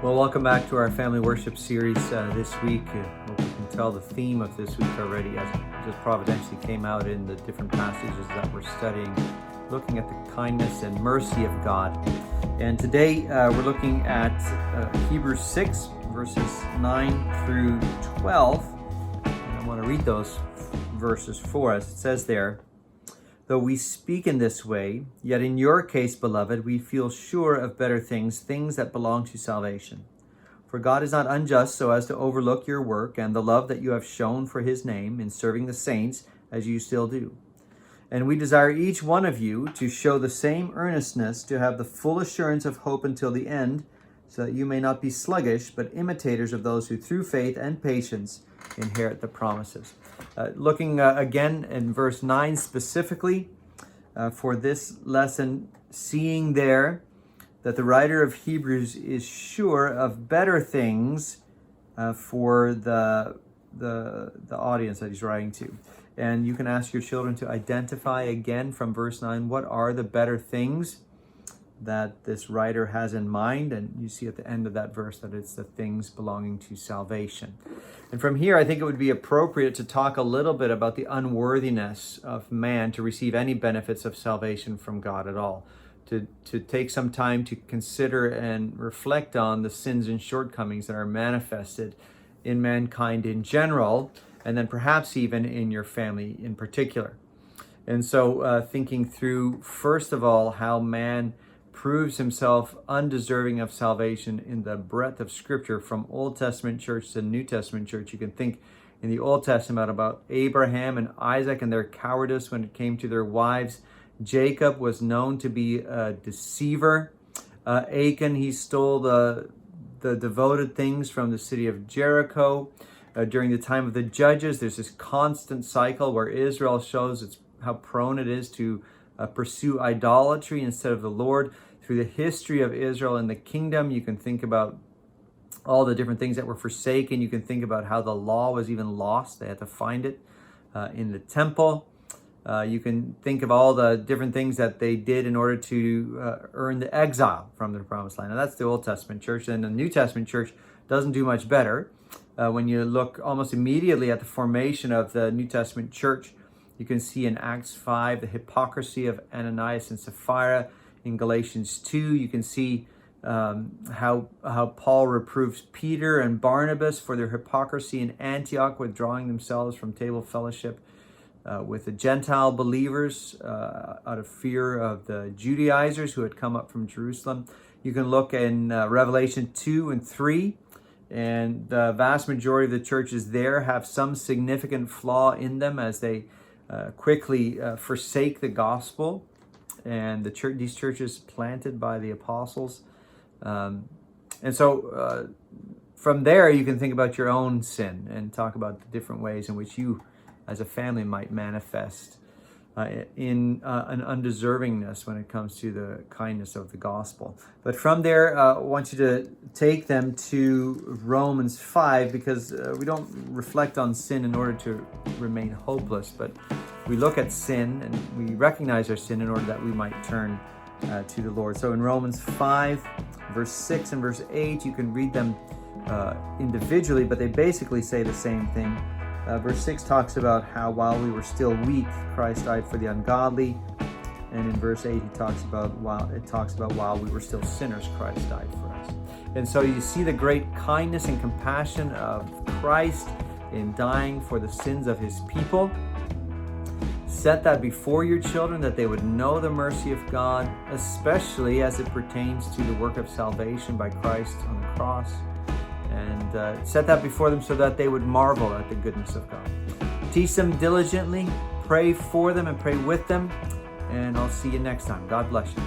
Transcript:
Well, welcome back to our family worship series this week. Hope you can tell the theme of this week already, as it just providentially came out in the different passages that we're studying, looking at the kindness and mercy of God. And today we're looking at Hebrews 6, verses 9 through 12. And I want to read those verses for us. It says there, "Though we speak in this way, yet in your case, beloved, we feel sure of better things, things that belong to salvation. For God is not unjust so as to overlook your work and the love that you have shown for his name in serving the saints, as you still do. And we desire each one of you to show the same earnestness, to have the full assurance of hope until the end, so that you may not be sluggish, but imitators of those who through faith and patience inherit the promises." Looking again in verse 9 specifically for this lesson, seeing there that the writer of Hebrews is sure of better things for the audience that he's writing to. And you can ask your children to identify again from verse 9, what are the better things that this writer has in mind? And you see at the end of that verse that it's the things belonging to salvation. And from here, I think it would be appropriate to talk a little bit about the unworthiness of man to receive any benefits of salvation from God at all. To take some time to consider and reflect on the sins and shortcomings that are manifested in mankind in general, and then perhaps even in your family in particular. And so thinking through, first of all, how man proves himself undeserving of salvation in the breadth of Scripture from Old Testament church to New Testament church. You can think in the Old Testament about Abraham and Isaac and their cowardice when it came to their wives. Jacob was known to be a deceiver. Achan, he stole the devoted things from the city of Jericho. During the time of the Judges, there's this constant cycle where Israel shows how prone it is to pursue idolatry instead of the Lord. Through the history of Israel and the kingdom, you can think about all the different things that were forsaken. You can think about how the law was even lost. They had to find it in the temple. You can think of all the different things that they did in order to earn the exile from the promised land. Now that's the Old Testament church. And the New Testament church doesn't do much better. When you look almost immediately at the formation of the New Testament church, you can see in Acts 5 the hypocrisy of Ananias and Sapphira. In Galatians 2, you can see how Paul reproves Peter and Barnabas for their hypocrisy in Antioch, withdrawing themselves from table fellowship with the Gentile believers out of fear of the Judaizers who had come up from Jerusalem. You can look in Revelation 2 and 3, and the vast majority of the churches there have some significant flaw in them as they quickly forsake the gospel. And these churches planted by the apostles. And so from there, you can think about your own sin and talk about the different ways in which you as a family might manifest in an undeservingness when it comes to the kindness of the gospel. But from there, I want you to take them to Romans 5, because we don't reflect on sin in order to remain hopeless, but we look at sin and we recognize our sin in order that we might turn to the Lord. So in Romans 5, verse 6 and verse 8, you can read them individually, but they basically say the same thing. Verse 6 talks about how while we were still weak, Christ died for the ungodly. And in verse 8, it talks about while we were still sinners, Christ died for us. And so you see the great kindness and compassion of Christ in dying for the sins of his people. Set that before your children, that they would know the mercy of God, especially as it pertains to the work of salvation by Christ on the cross. And set that before them so that they would marvel at the goodness of God. Teach them diligently, pray for them and pray with them, and I'll see you next time. God bless you.